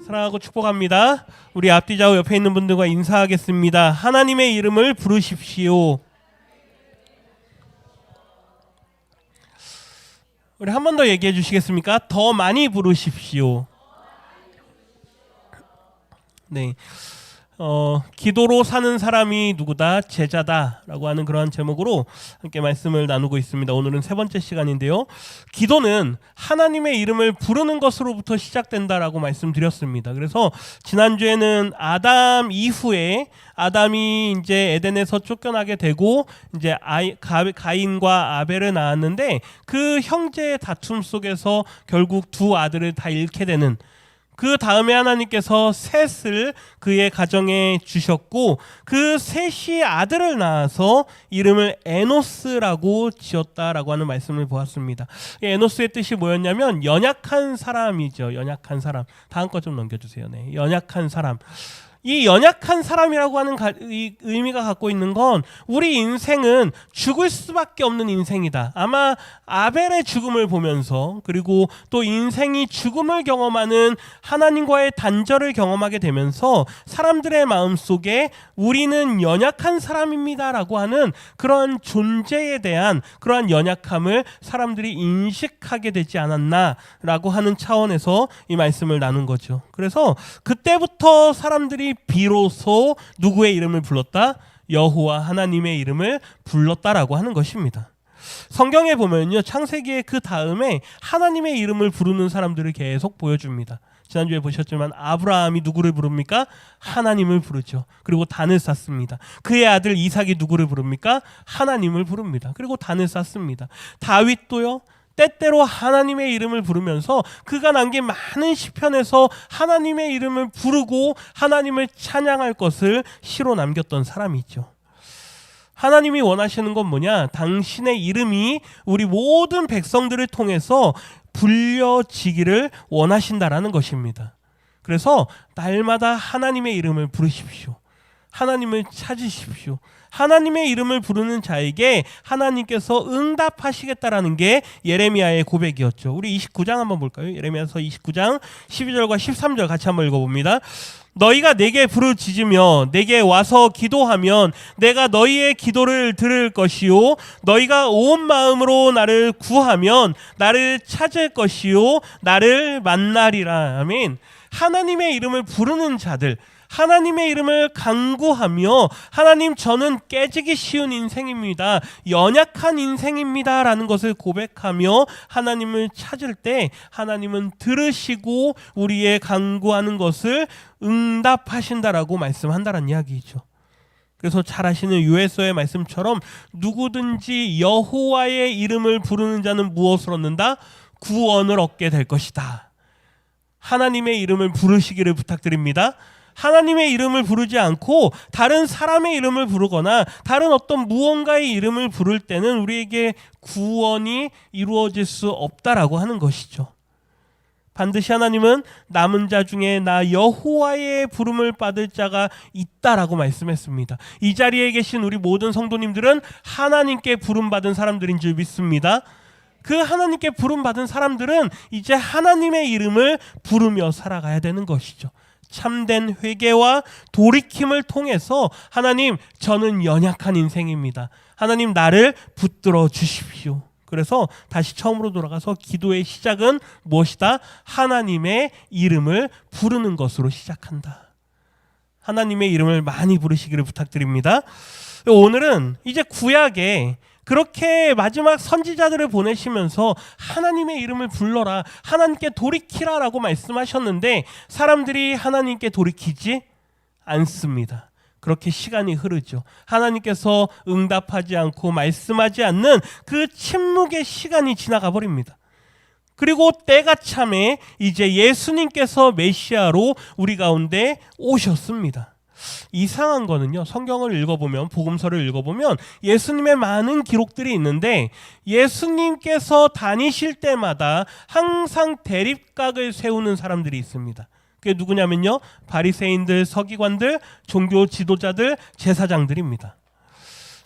사랑하고 축복합니다. 우리 앞뒤 좌우 옆에 있는 분들과 인사하겠습니다. 하나님의 이름을 부르십시오. 우리 한 번 더 얘기해 주시겠습니까? 더 많이 부르십시오. 네. 기도로 사는 사람이 누구다? 제자다라고 하는 그러한 제목으로 함께 말씀을 나누고 있습니다. 오늘은 세 번째 시간인데요. 기도는 하나님의 이름을 부르는 것으로부터 시작된다라고 말씀드렸습니다. 그래서 지난주에는 아담 이후에 아담이 이제 에덴에서 쫓겨나게 되고 이제 가인과 아벨을 낳았는데 그 형제의 다툼 속에서 결국 두 아들을 다 잃게 되는, 그 다음에 하나님께서 셋을 그의 가정에 주셨고 그 셋이 아들을 낳아서 이름을 에노스라고 지었다라고 하는 말씀을 보았습니다. 에노스의 뜻이 뭐였냐면 연약한 사람이죠. 연약한 사람. 다음 거 좀 넘겨주세요. 네, 연약한 사람. 이 연약한 사람이라고 하는 이 의미가 갖고 있는 건 우리 인생은 죽을 수밖에 없는 인생이다. 아마 아벨의 죽음을 보면서, 그리고 또 인생이 죽음을 경험하는 하나님과의 단절을 경험하게 되면서 사람들의 마음속에 우리는 연약한 사람입니다라고 하는 그런 존재에 대한 그러한 연약함을 사람들이 인식하게 되지 않았나라고 하는 차원에서 이 말씀을 나눈 거죠. 그래서 그때부터 사람들이 비로소 누구의 이름을 불렀다? 여호와 하나님의 이름을 불렀다라고 하는 것입니다. 성경에 보면요, 창세기의 그 다음에 하나님의 이름을 부르는 사람들을 계속 보여줍니다. 지난주에 보셨지만 아브라함이 누구를 부릅니까? 하나님을 부르죠. 그리고 단을 쌓습니다. 그의 아들 이삭이 누구를 부릅니까? 하나님을 부릅니다. 그리고 단을 쌓습니다. 다윗도요, 때때로 하나님의 이름을 부르면서 그가 남긴 많은 시편에서 하나님의 이름을 부르고 하나님을 찬양할 것을 시로 남겼던 사람이 있죠. 하나님이 원하시는 건 뭐냐? 당신의 이름이 우리 모든 백성들을 통해서 불려지기를 원하신다라는 것입니다. 그래서 날마다 하나님의 이름을 부르십시오. 하나님을 찾으십시오. 하나님의 이름을 부르는 자에게 하나님께서 응답하시겠다라는 게 예레미야의 고백이었죠. 우리 29장 한번 볼까요? 예레미야서 29장 12절과 13절 같이 한번 읽어봅니다. 너희가 내게 부르짖으며 내게 와서 기도하면 내가 너희의 기도를 들을 것이요 너희가 온 마음으로 나를 구하면 나를 찾을 것이요 나를 만나리라. 아멘. 하나님의 이름을 부르는 자들, 하나님의 이름을 간구하며 하나님, 저는 깨지기 쉬운 인생입니다, 연약한 인생입니다 라는 것을 고백하며 하나님을 찾을 때 하나님은 들으시고 우리의 간구하는 것을 응답하신다라고 말씀한다는 이야기이죠. 그래서 잘 아시는 요엘서의 말씀처럼 누구든지 여호와의 이름을 부르는 자는 무엇을 얻는다? 구원을 얻게 될 것이다. 하나님의 이름을 부르시기를 부탁드립니다. 하나님의 이름을 부르지 않고 다른 사람의 이름을 부르거나 다른 어떤 무언가의 이름을 부를 때는 우리에게 구원이 이루어질 수 없다라고 하는 것이죠. 반드시 하나님은 남은 자 중에 나 여호와의 부름을 받을 자가 있다라고 말씀했습니다. 이 자리에 계신 우리 모든 성도님들은 하나님께 부름받은 사람들인 줄 믿습니다. 그 하나님께 부름받은 사람들은 이제 하나님의 이름을 부르며 살아가야 되는 것이죠. 참된 회개와 돌이킴을 통해서 하나님, 저는 연약한 인생입니다. 하나님, 나를 붙들어 주십시오. 그래서 다시 처음으로 돌아가서 기도의 시작은 무엇이다? 하나님의 이름을 부르는 것으로 시작한다. 하나님의 이름을 많이 부르시기를 부탁드립니다. 오늘은 이제 구약에 그렇게 마지막 선지자들을 보내시면서 하나님의 이름을 불러라, 하나님께 돌이키라 라고 말씀하셨는데 사람들이 하나님께 돌이키지 않습니다. 그렇게 시간이 흐르죠. 하나님께서 응답하지 않고 말씀하지 않는 그 침묵의 시간이 지나가 버립니다. 그리고 때가 참에 이제 예수님께서 메시아로 우리 가운데 오셨습니다. 이상한 거는요, 성경을 읽어보면, 복음서를 읽어보면 예수님의 많은 기록들이 있는데 예수님께서 다니실 때마다 항상 대립각을 세우는 사람들이 있습니다. 그게 누구냐면요, 바리새인들, 서기관들, 종교 지도자들, 제사장들입니다.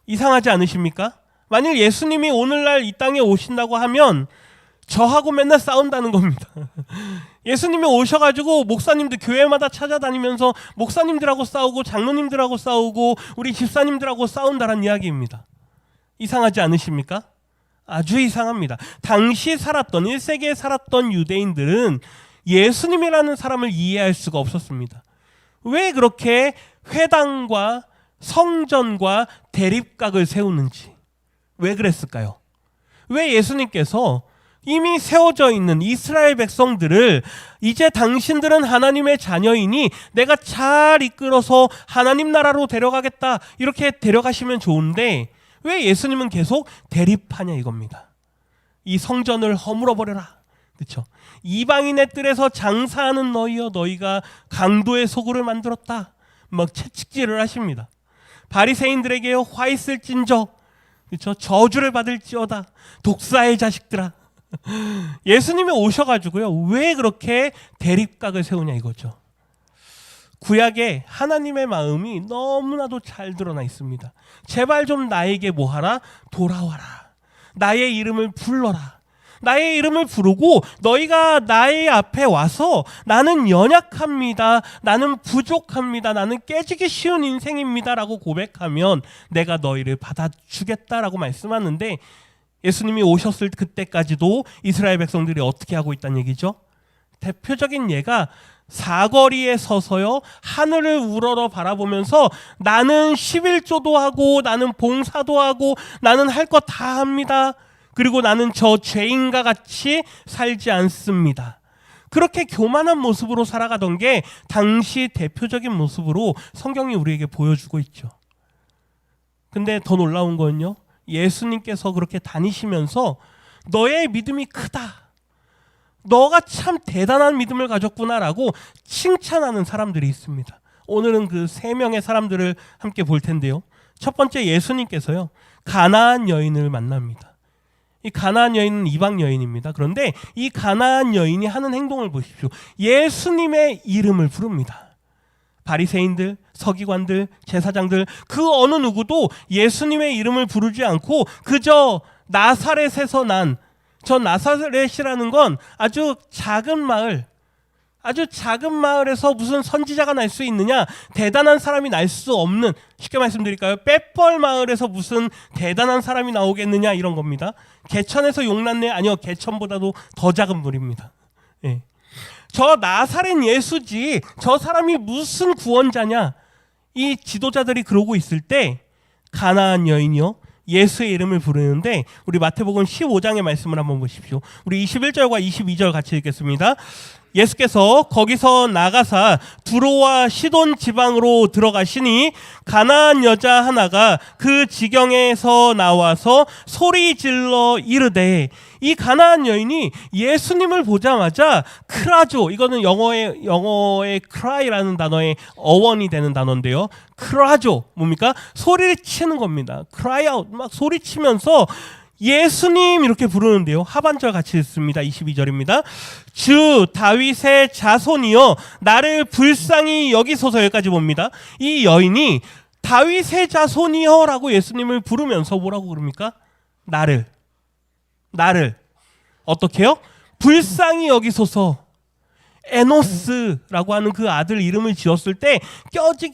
이상하지 않으십니까? 만일 예수님이 오늘날 이 땅에 오신다고 하면 저하고 맨날 싸운다는 겁니다. 예수님이 오셔가지고 목사님들 교회마다 찾아다니면서 목사님들하고 싸우고 장로님들하고 싸우고 우리 집사님들하고 싸운다는 이야기입니다. 이상하지 않으십니까? 아주 이상합니다. 당시 살았던 1세기에 살았던 유대인들은 예수님이라는 사람을 이해할 수가 없었습니다. 왜 그렇게 회당과 성전과 대립각을 세우는지, 왜 그랬을까요? 왜 예수님께서 이미 세워져 있는 이스라엘 백성들을 이제 당신들은 하나님의 자녀이니 내가 잘 이끌어서 하나님 나라로 데려가겠다 이렇게 데려가시면 좋은데 왜 예수님은 계속 대립하냐 이겁니다. 이 성전을 허물어버려라. 그렇죠? 이방인의 뜰에서 장사하는 너희여 너희가 강도의 소굴을 만들었다. 막 채찍질을 하십니다. 바리새인들에게요 화 있을진저, 그렇죠? 저주를 받을지어다. 독사의 자식들아. 예수님이 오셔가지고요 왜 그렇게 대립각을 세우냐 이거죠. 구약에 하나님의 마음이 너무나도 잘 드러나 있습니다. 제발 좀 나에게 뭐하라? 돌아와라. 나의 이름을 불러라. 나의 이름을 부르고 너희가 나의 앞에 와서 나는 연약합니다. 나는 부족합니다. 나는 깨지기 쉬운 인생입니다. 라고 고백하면 내가 너희를 받아주겠다라고 말씀하는데 예수님이 오셨을 그때까지도 이스라엘 백성들이 어떻게 하고 있다는 얘기죠? 대표적인 예가 사거리에 서서요 하늘을 우러러 바라보면서 나는 11조도 하고 나는 봉사도 하고 나는 할 것 다 합니다. 그리고 나는 저 죄인과 같이 살지 않습니다. 그렇게 교만한 모습으로 살아가던 게 당시 대표적인 모습으로 성경이 우리에게 보여주고 있죠. 근데 더 놀라운 건요 예수님께서 그렇게 다니시면서 너의 믿음이 크다. 너가 참 대단한 믿음을 가졌구나라고 칭찬하는 사람들이 있습니다. 오늘은 그 3명의 사람들을 함께 볼 텐데요. 첫 번째 예수님께서요. 가나안 여인을 만납니다. 이 가나안 여인은 이방 여인입니다. 그런데 이 가나안 여인이 하는 행동을 보십시오. 예수님의 이름을 부릅니다. 바리새인들, 서기관들, 제사장들 그 어느 누구도 예수님의 이름을 부르지 않고 그저 나사렛에서 난 저 나사렛이라는 건 아주 작은 마을에서 무슨 선지자가 날 수 있느냐, 대단한 사람이 날 수 없는, 쉽게 말씀드릴까요? 빼뻘 마을에서 무슨 대단한 사람이 나오겠느냐 이런 겁니다. 개천에서 용났네? 아니요, 개천보다도 더 작은 물입니다. 예. 저 나사렛 예수지 저 사람이 무슨 구원자냐, 이 지도자들이 그러고 있을 때 가나안 여인이요 예수의 이름을 부르는데 우리 마태복음 15장의 말씀을 한번 보십시오. 우리 21절과 22절 같이 읽겠습니다. 예수께서 거기서 나가사 두로와 시돈 지방으로 들어가시니 가나안 여자 하나가 그 지경에서 나와서 소리 질러 이르되, 이 가나안 여인이 예수님을 보자마자 크라조, 이거는 영어의 cry라는 단어의 어원이 되는 단어인데요. 크라조 뭡니까? 소리를 치는 겁니다. cry out, 막 소리치면서 예수님 이렇게 부르는데요. 하반절 같이 읽습니다. 22절입니다. 주 다윗의 자손이여 나를 불쌍히 여기소서. 여기까지 봅니다. 이 여인이 다윗의 자손이여 라고 예수님을 부르면서 뭐라고 그럽니까? 나를 어떻게요? 불쌍히 여기소서. 에노스라고 하는 그 아들 이름을 지었을 때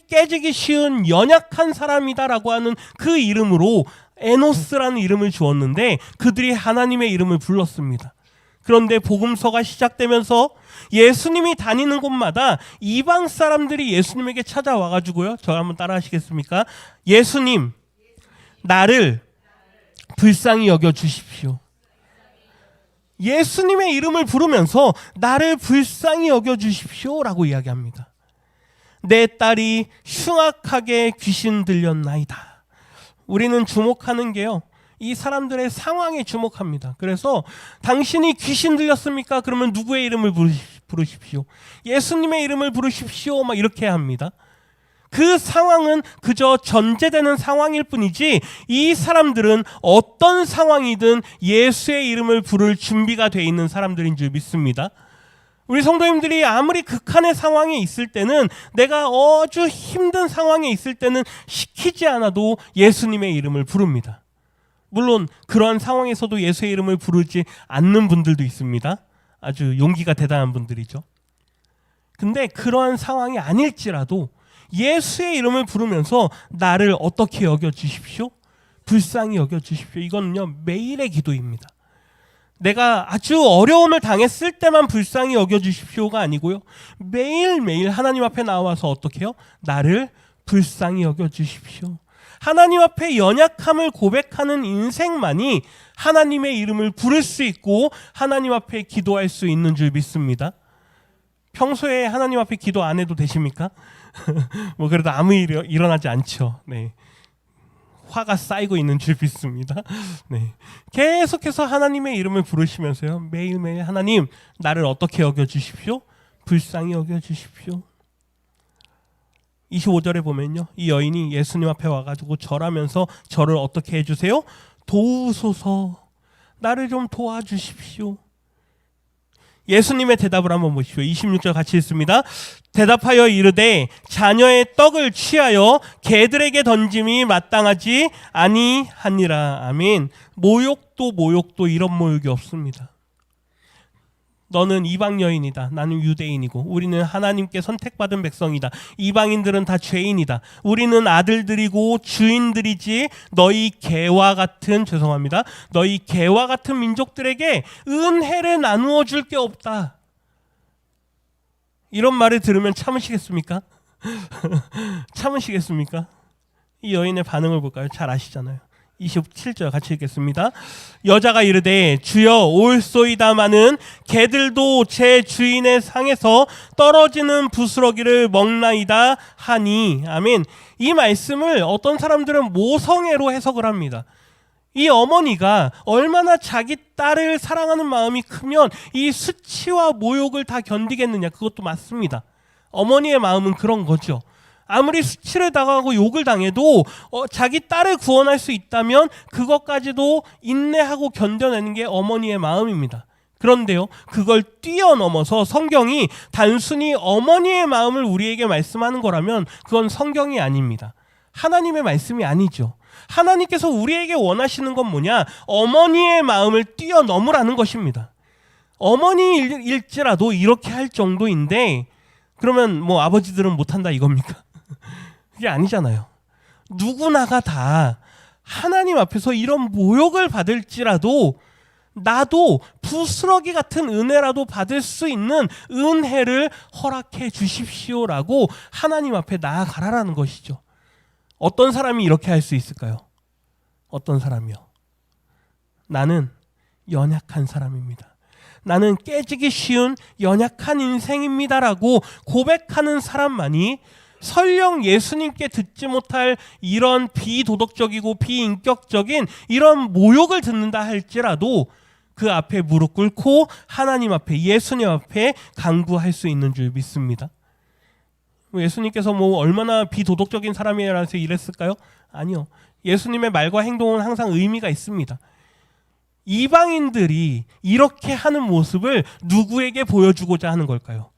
깨지기 쉬운 연약한 사람이다라고 하는 그 이름으로 에노스라는 이름을 주었는데 그들이 하나님의 이름을 불렀습니다. 그런데 복음서가 시작되면서 예수님이 다니는 곳마다 이방 사람들이 예수님에게 찾아와가지고요. 저 한번 따라 하시겠습니까? 예수님, 나를 불쌍히 여겨주십시오. 예수님의 이름을 부르면서 나를 불쌍히 여겨주십시오 라고 이야기합니다. 내 딸이 흉악하게 귀신 들렸나이다. 우리는 주목하는 게요, 이 사람들의 상황에 주목합니다. 그래서 당신이 귀신 들렸습니까? 그러면 누구의 이름을 부르십시오. 예수님의 이름을 부르십시오. 막 이렇게 합니다. 그 상황은 그저 전제되는 상황일 뿐이지 이 사람들은 어떤 상황이든 예수의 이름을 부를 준비가 돼 있는 사람들인 줄 믿습니다. 우리 성도님들이 아무리 극한의 상황에 있을 때는, 내가 아주 힘든 상황에 있을 때는 시키지 않아도 예수님의 이름을 부릅니다. 물론 그러한 상황에서도 예수의 이름을 부르지 않는 분들도 있습니다. 아주 용기가 대단한 분들이죠. 근데 그러한 상황이 아닐지라도 예수의 이름을 부르면서 나를 어떻게 여겨주십시오? 불쌍히 여겨주십시오. 이거는요, 매일의 기도입니다. 내가 아주 어려움을 당했을 때만 불쌍히 여겨주십시오가 아니고요, 매일매일 하나님 앞에 나와서 어떻게 해요? 나를 불쌍히 여겨주십시오. 하나님 앞에 연약함을 고백하는 인생만이 하나님의 이름을 부를 수 있고 하나님 앞에 기도할 수 있는 줄 믿습니다. 평소에 하나님 앞에 기도 안 해도 되십니까? 뭐 그래도 아무 일이 일어나지 않죠. 네. 화가 쌓이고 있는 줄 믿습니다. 네. 계속해서 하나님의 이름을 부르시면서요, 매일매일 하나님 나를 어떻게 여겨주십시오? 불쌍히 여겨주십시오. 25절에 보면요, 이 여인이 예수님 앞에 와가지고 절하면서 저를 어떻게 해주세요? 도우소서, 나를 좀 도와주십시오. 예수님의 대답을 한번 보십시오. 26절 같이 읽습니다. 대답하여 이르되 자녀의 떡을 취하여 개들에게 던짐이 마땅하지 아니하니라. 아멘. 모욕도 이런 모욕이 없습니다. 너는 이방 여인이다. 나는 유대인이고 우리는 하나님께 선택받은 백성이다. 이방인들은 다 죄인이다. 우리는 아들들이고 주인들이지 너희 개와 같은, 죄송합니다, 너희 개와 같은 민족들에게 은혜를 나누어 줄 게 없다. 이런 말을 들으면 참으시겠습니까? 참으시겠습니까? 이 여인의 반응을 볼까요? 잘 아시잖아요. 27절 같이 읽겠습니다. 여자가 이르되 주여 올소이다마는 개들도 제 주인의 상에서 떨어지는 부스러기를 먹나이다 하니. 아멘. 이 말씀을 어떤 사람들은 모성애로 해석을 합니다. 이 어머니가 얼마나 자기 딸을 사랑하는 마음이 크면 이 수치와 모욕을 다 견디겠느냐. 그것도 맞습니다. 어머니의 마음은 그런 거죠. 아무리 수치를 당하고 욕을 당해도 자기 딸을 구원할 수 있다면 그것까지도 인내하고 견뎌내는 게 어머니의 마음입니다. 그런데요, 그걸 뛰어넘어서 성경이 단순히 어머니의 마음을 우리에게 말씀하는 거라면 그건 성경이 아닙니다. 하나님의 말씀이 아니죠. 하나님께서 우리에게 원하시는 건 뭐냐? 어머니의 마음을 뛰어넘으라는 것입니다. 어머니일지라도 이렇게 할 정도인데 그러면 뭐 아버지들은 못한다 이겁니까? 그게 아니잖아요. 누구나가 다 하나님 앞에서 이런 모욕을 받을지라도 나도 부스러기 같은 은혜라도 받을 수 있는 은혜를 허락해 주십시오라고 하나님 앞에 나아가라라는 것이죠. 어떤 사람이 이렇게 할 수 있을까요? 어떤 사람이요? 나는 연약한 사람입니다. 나는 깨지기 쉬운 연약한 인생입니다라고 고백하는 사람만이 설령 예수님께 듣지 못할 이런 비도덕적이고 비인격적인 이런 모욕을 듣는다 할지라도 그 앞에 무릎 꿇고 하나님 앞에, 예수님 앞에 간구할 수 있는 줄 믿습니다. 예수님께서 뭐 얼마나 비도덕적인 사람이라서 이랬을까요? 아니요. 예수님의 말과 행동은 항상 의미가 있습니다. 이방인들이 이렇게 하는 모습을 누구에게 보여주고자 하는 걸까요?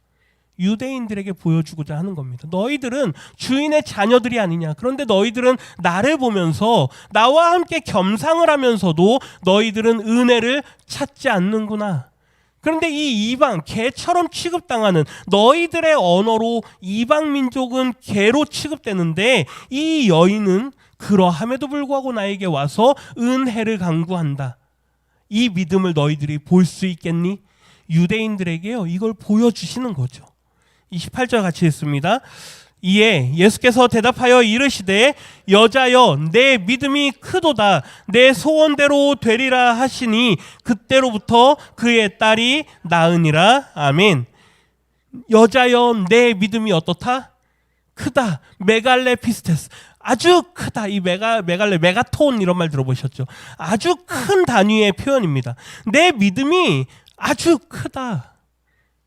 유대인들에게 보여주고자 하는 겁니다. 너희들은 주인의 자녀들이 아니냐. 그런데 너희들은 나를 보면서 나와 함께 겸상을 하면서도 너희들은 은혜를 찾지 않는구나. 그런데 이 이방, 개처럼 취급당하는 너희들의 언어로 이방 민족은 개로 취급되는데 이 여인은 그러함에도 불구하고 나에게 와서 은혜를 간구한다. 이 믿음을 너희들이 볼 수 있겠니? 유대인들에게요, 이걸 보여주시는 거죠. 28절 같이 읽습니다. 이에 예수께서 대답하여 이르시되 여자여 내 믿음이 크도다, 내 소원대로 되리라 하시니 그때로부터 그의 딸이 나으니라. 아멘. 여자여 내 믿음이 어떻다? 크다. 메갈레 피스테스, 아주 크다. 이 메갈레, 메가톤 이런 말 들어보셨죠? 아주 큰 단위의 표현입니다. 내 믿음이 아주 크다.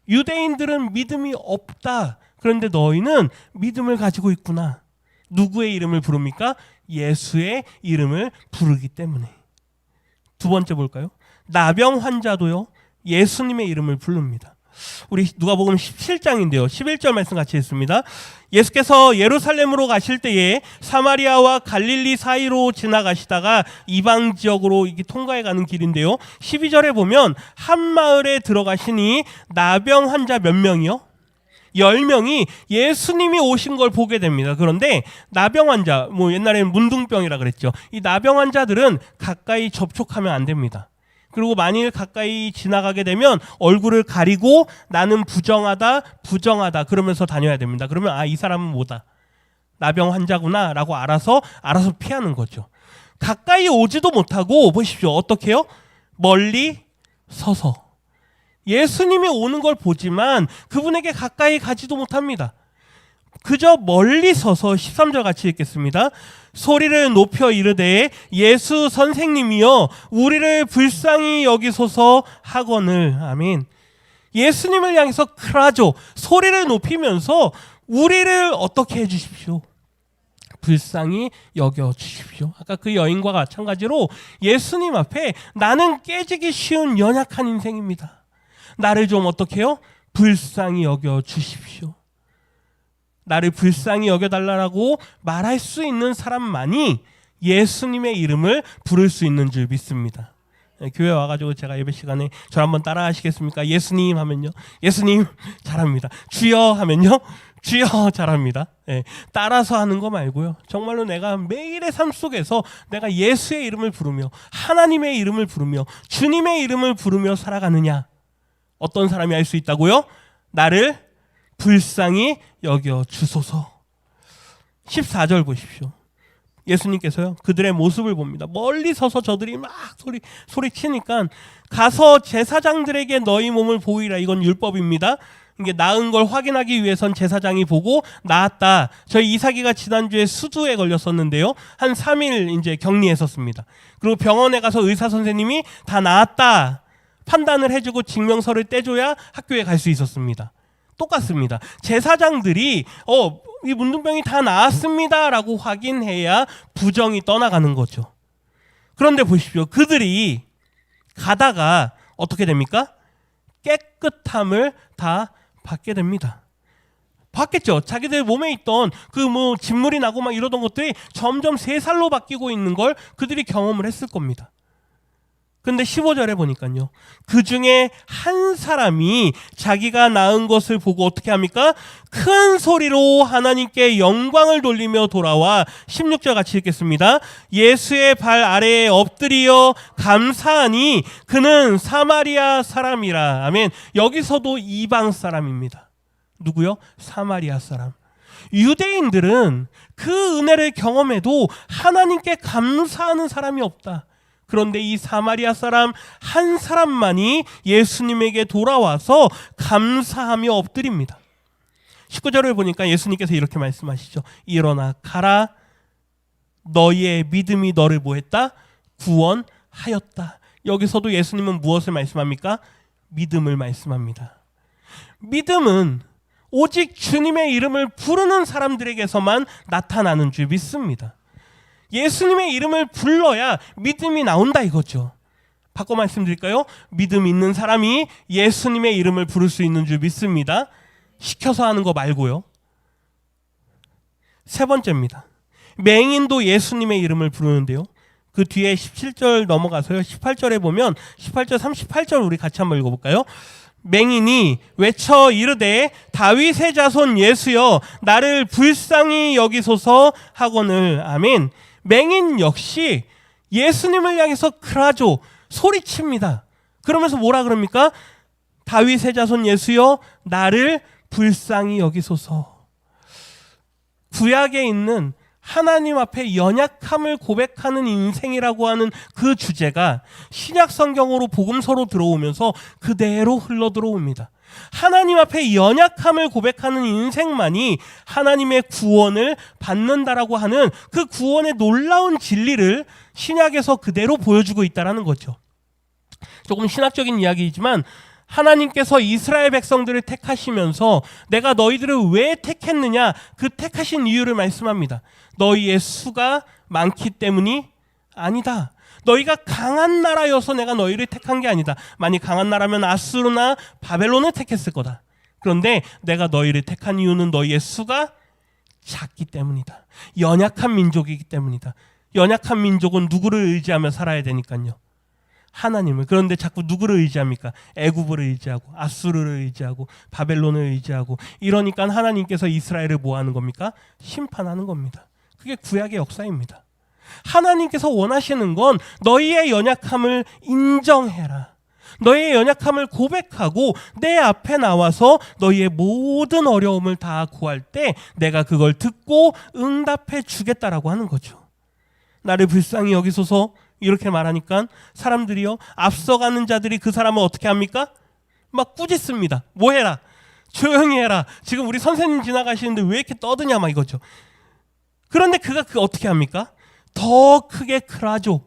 유대인들은 믿음이 없다. 그런데 너희는 믿음을 가지고 있구나. 누구의 이름을 부릅니까? 예수의 이름을 부르기 때문에. 두 번째 볼까요? 나병 환자도요, 예수님의 이름을 부릅니다. 우리 누가복음 17장인데요. 11절 말씀 같이 읽습니다. 예수께서 예루살렘으로 가실 때에 사마리아와 갈릴리 사이로 지나가시다가 이방 지역으로 이게 통과해 가는 길인데요. 12절에 보면 한 마을에 들어가시니 나병 환자 몇 명이요? 10명이 예수님이 오신 걸 보게 됩니다. 그런데 나병 환자, 옛날에는 문둥병이라 그랬죠. 이 나병 환자들은 가까이 접촉하면 안 됩니다. 그리고 만일 가까이 지나가게 되면 얼굴을 가리고 나는 부정하다 그러면서 다녀야 됩니다. 그러면 이 사람은 뭐다, 나병 환자구나 라고 알아서 피하는 거죠. 가까이 오지도 못하고 보십시오. 어떻게 해요? 멀리 서서 예수님이 오는 걸 보지만 그분에게 가까이 가지도 못합니다. 그저 멀리 서서 13절 같이 읽겠습니다. 소리를 높여 이르되 예수 선생님이여 우리를 불쌍히 여기소서 하거늘. 아멘. 예수님을 향해서 크라죠. 소리를 높이면서 우리를 어떻게 해주십시오? 불쌍히 여겨주십시오. 아까 그 여인과 마찬가지로 예수님 앞에 나는 깨지기 쉬운 연약한 인생입니다. 나를 좀 어떻게 해요? 불쌍히 여겨주십시오. 나를 불쌍히 여겨달라고 말할 수 있는 사람만이 예수님의 이름을 부를 수 있는 줄 믿습니다. 교회 와가지고 제가 예배 시간에 저 한번 따라 하시겠습니까? 예수님 하면요, 예수님 잘합니다. 주여 하면요, 주여 잘합니다. 따라서 하는 거 말고요. 정말로 내가 매일의 삶 속에서 내가 예수의 이름을 부르며 하나님의 이름을 부르며 주님의 이름을 부르며 살아가느냐. 어떤 사람이 할 수 있다고요? 나를 불쌍히 여겨 주소서. 14절 보십시오. 예수님께서요, 그들의 모습을 봅니다. 멀리 서서 저들이 막 소리치니까 가서 제사장들에게 너희 몸을 보이라. 이건 율법입니다. 이게 나은 걸 확인하기 위해선 제사장이 보고 나았다. 저희 이삭이가 지난주에 수두에 걸렸었는데요. 한 3일 이제 격리했었습니다. 그리고 병원에 가서 의사 선생님이 다 나았다 판단을 해주고 증명서를 떼줘야 학교에 갈 수 있었습니다. 똑같습니다. 제사장들이 이 문둥병이 다 나았습니다 라고 확인해야 부정이 떠나가는 거죠. 그런데 보십시오. 그들이 가다가 어떻게 됩니까? 깨끗함을 다 받게 됩니다. 봤겠죠. 자기들 몸에 있던 진물이 나고 막 이러던 것들이 점점 새살로 바뀌고 있는 걸 그들이 경험을 했을 겁니다. 근데 15절에 보니까요, 그 중에 한 사람이 자기가 낳은 것을 보고 어떻게 합니까? 큰 소리로 하나님께 영광을 돌리며 돌아와 16절 같이 읽겠습니다. 예수의 발 아래에 엎드리어 감사하니 그는 사마리아 사람이라. 아멘. 여기서도 이방 사람입니다. 누구요? 사마리아 사람. 유대인들은 그 은혜를 경험해도 하나님께 감사하는 사람이 없다. 그런데 이 사마리아 사람 한 사람만이 예수님에게 돌아와서 감사하며 엎드립니다. 19절을 보니까 예수님께서 이렇게 말씀하시죠. 일어나 가라. 너희의 믿음이 너를 뭐했다? 구원하였다. 여기서도 예수님은 무엇을 말씀합니까? 믿음을 말씀합니다. 믿음은 오직 주님의 이름을 부르는 사람들에게서만 나타나는 줄 믿습니다. 예수님의 이름을 불러야 믿음이 나온다 이거죠. 바꿔 말씀드릴까요? 믿음 있는 사람이 예수님의 이름을 부를 수 있는 줄 믿습니다. 시켜서 하는 거 말고요. 세 번째입니다. 맹인도 예수님의 이름을 부르는데요. 그 뒤에 17절 넘어가서요. 18절에 보면 18절 38절 우리 같이 한번 읽어볼까요? 맹인이 외쳐 이르되 다윗의 자손 예수여 나를 불쌍히 여기소서 하거늘. 아멘. 맹인 역시 예수님을 향해서 크라죠. 소리칩니다. 그러면서 뭐라 그럽니까? 다윗의 자손 예수여 나를 불쌍히 여기소서. 구약에 있는 하나님 앞에 연약함을 고백하는 인생이라고 하는 그 주제가 신약 성경으로 복음서로 들어오면서 그대로 흘러 들어옵니다. 하나님 앞에 연약함을 고백하는 인생만이 하나님의 구원을 받는다라고 하는 그 구원의 놀라운 진리를 신약에서 그대로 보여주고 있다는 거죠. 조금 신학적인 이야기이지만 하나님께서 이스라엘 백성들을 택하시면서 내가 너희들을 왜 택했느냐 그 택하신 이유를 말씀합니다. 너희의 수가 많기 때문이 아니다. 너희가 강한 나라여서 내가 너희를 택한 게 아니다. 만약 강한 나라면 아수르나 바벨론을 택했을 거다. 그런데 내가 너희를 택한 이유는 너희의 수가 작기 때문이다. 연약한 민족이기 때문이다. 연약한 민족은 누구를 의지하며 살아야 되니까요. 하나님을. 그런데 자꾸 누구를 의지합니까? 애굽을 의지하고 아수르를 의지하고 바벨론을 의지하고, 이러니까 하나님께서 이스라엘을 뭐 하는 겁니까? 심판하는 겁니다. 그게 구약의 역사입니다. 하나님께서 원하시는 건 너희의 연약함을 인정해라. 너희의 연약함을 고백하고 내 앞에 나와서 너희의 모든 어려움을 다 구할 때 내가 그걸 듣고 응답해 주겠다라고 하는 거죠. 나를 불쌍히 여기소서 이렇게 말하니까 사람들이요, 앞서가는 자들이 그 사람을 어떻게 합니까? 막 꾸짖습니다. 뭐 해라, 조용히 해라, 지금 우리 선생님 지나가시는데 왜 이렇게 떠드냐, 막 이거죠. 그런데 그가 어떻게 합니까? 더 크게 크라죠.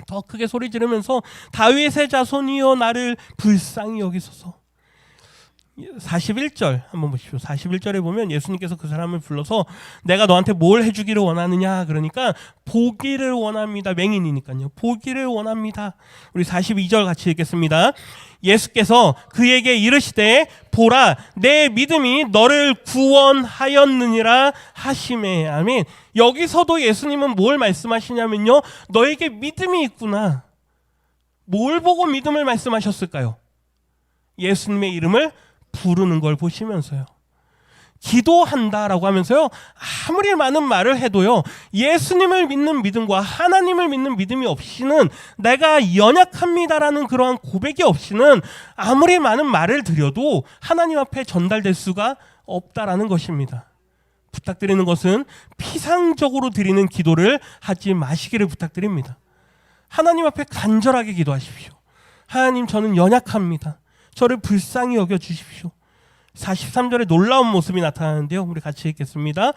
더 크게 소리 지르면서 다윗의 자손이여 나를 불쌍히 여기소서. 41절 한번 보십시오. 41절에 보면 예수님께서 그 사람을 불러서 내가 너한테 뭘 해주기를 원하느냐, 그러니까 보기를 원합니다. 맹인이니까요. 보기를 원합니다. 우리 42절 같이 읽겠습니다. 예수께서 그에게 이르시되 보라 내 믿음이 너를 구원하였느니라 하시매. 아멘. 여기서도 예수님은 뭘 말씀하시냐면요, 너에게 믿음이 있구나. 뭘 보고 믿음을 말씀하셨을까요? 예수님의 이름을 부르는 걸 보시면서요. 기도한다라고 하면서요, 아무리 많은 말을 해도요, 예수님을 믿는 믿음과 하나님을 믿는 믿음이 없이는, 내가 연약합니다라는 그러한 고백이 없이는 아무리 많은 말을 드려도 하나님 앞에 전달될 수가 없다라는 것입니다. 부탁드리는 것은 피상적으로 드리는 기도를 하지 마시기를 부탁드립니다. 하나님 앞에 간절하게 기도하십시오. 하나님, 저는 연약합니다. 저를 불쌍히 여겨주십시오. 43절에 놀라운 모습이 나타나는데요, 우리 같이 읽겠습니다.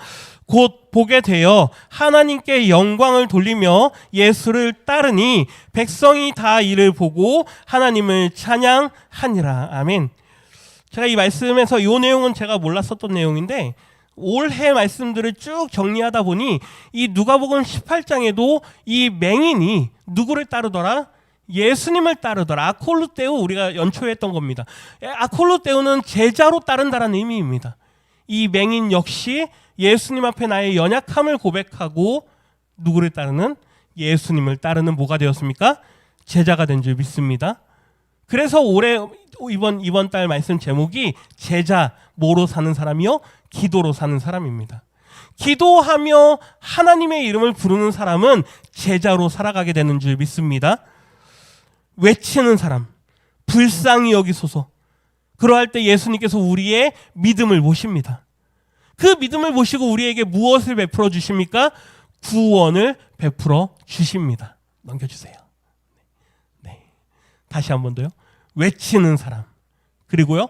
곧 보게 되어 하나님께 영광을 돌리며 예수를 따르니 백성이 다 이를 보고 하나님을 찬양하니라. 아멘. 제가 이 말씀에서 이 내용은 제가 몰랐었던 내용인데, 올해 말씀들을 쭉 정리하다 보니 이 누가복음 18장에도 이 맹인이 누구를 따르더라? 예수님을 따르더라. 아콜루테우, 우리가 연초에 했던 겁니다. 아콜루테우는 제자로 따른다라는 의미입니다. 이 맹인 역시 예수님 앞에 나의 연약함을 고백하고 누구를 따르는? 예수님을 따르는 뭐가 되었습니까? 제자가 된 줄 믿습니다. 그래서 올해 이번 달 말씀 제목이 제자, 뭐로 사는 사람이요? 기도로 사는 사람입니다. 기도하며 하나님의 이름을 부르는 사람은 제자로 살아가게 되는 줄 믿습니다. 외치는 사람, 불쌍히 여기소서. 그러할 때 예수님께서 우리의 믿음을 보십니다. 그 믿음을 보시고 우리에게 무엇을 베풀어 주십니까? 구원을 베풀어 주십니다. 넘겨주세요. 네. 다시 한 번 더요. 외치는 사람, 그리고요,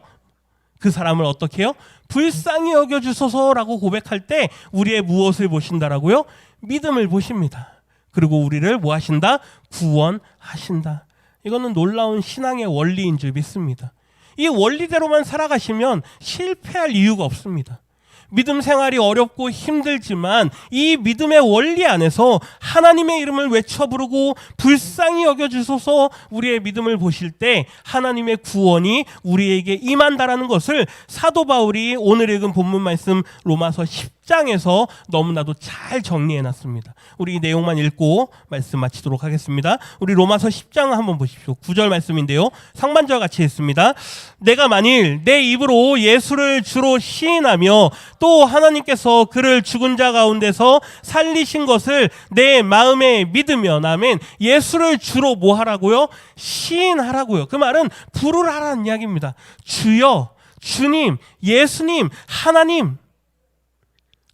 그 사람을 어떻게 해요? 불쌍히 여겨주소서라고 고백할 때 우리의 무엇을 보신다라고요? 믿음을 보십니다. 그리고 우리를 뭐 하신다? 구원하신다. 이거는 놀라운 신앙의 원리인 줄 믿습니다. 이 원리대로만 살아가시면 실패할 이유가 없습니다. 믿음 생활이 어렵고 힘들지만 이 믿음의 원리 안에서 하나님의 이름을 외쳐 부르고 불쌍히 여겨주소서 우리의 믿음을 보실 때 하나님의 구원이 우리에게 임한다라는 것을 사도 바울이 오늘 읽은 본문 말씀 로마서 10장에서 너무나도 잘 정리해놨습니다. 우리 이 내용만 읽고 말씀 마치도록 하겠습니다. 우리 로마서 10장 한번 보십시오. 9절 말씀인데요, 상반절 같이 읽습니다. 내가 만일 내 입으로 예수를 주로 시인하며 또 하나님께서 그를 죽은 자 가운데서 살리신 것을 내 마음에 믿으면, 아멘. 예수를 주로 뭐 하라고요? 시인하라고요. 그 말은 부르라는 이야기입니다. 주여, 주님, 예수님, 하나님.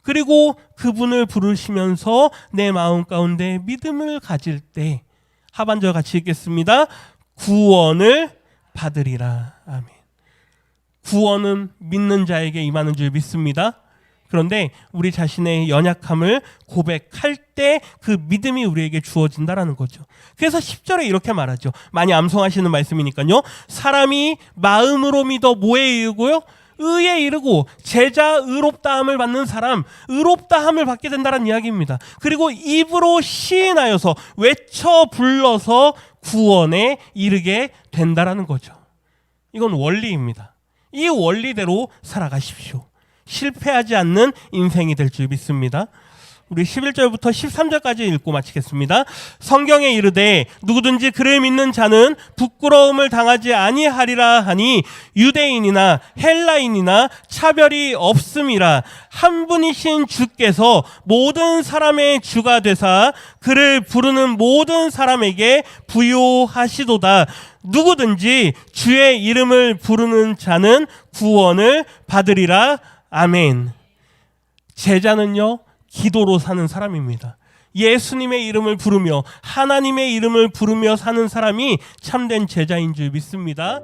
그리고 그분을 부르시면서 내 마음 가운데 믿음을 가질 때, 하반절 같이 읽겠습니다. 구원을 받으리라. 아멘. 구원은 믿는 자에게 임하는 줄 믿습니다. 그런데 우리 자신의 연약함을 고백할 때 그 믿음이 우리에게 주어진다라는 거죠. 그래서 10절에 이렇게 말하죠. 많이 암송하시는 말씀이니까요. 사람이 마음으로 믿어 뭐에 이르고요? 의에 이르고 제자 의롭다함을 받는 사람, 의롭다함을 받게 된다는 이야기입니다. 그리고 입으로 시인하여서 외쳐 불러서 구원에 이르게 된다라는 거죠. 이건 원리입니다. 이 원리대로 살아가십시오. 실패하지 않는 인생이 될 줄 믿습니다. 우리 11절부터 13절까지 읽고 마치겠습니다. 성경에 이르되 누구든지 그를 믿는 자는 부끄러움을 당하지 아니하리라 하니 유대인이나 헬라인이나 차별이 없음이라. 한 분이신 주께서 모든 사람의 주가 되사 그를 부르는 모든 사람에게 부요하시도다. 누구든지 주의 이름을 부르는 자는 구원을 받으리라. 아멘. 제자는요, 기도로 사는 사람입니다. 예수님의 이름을 부르며 하나님의 이름을 부르며 사는 사람이 참된 제자인 줄 믿습니다.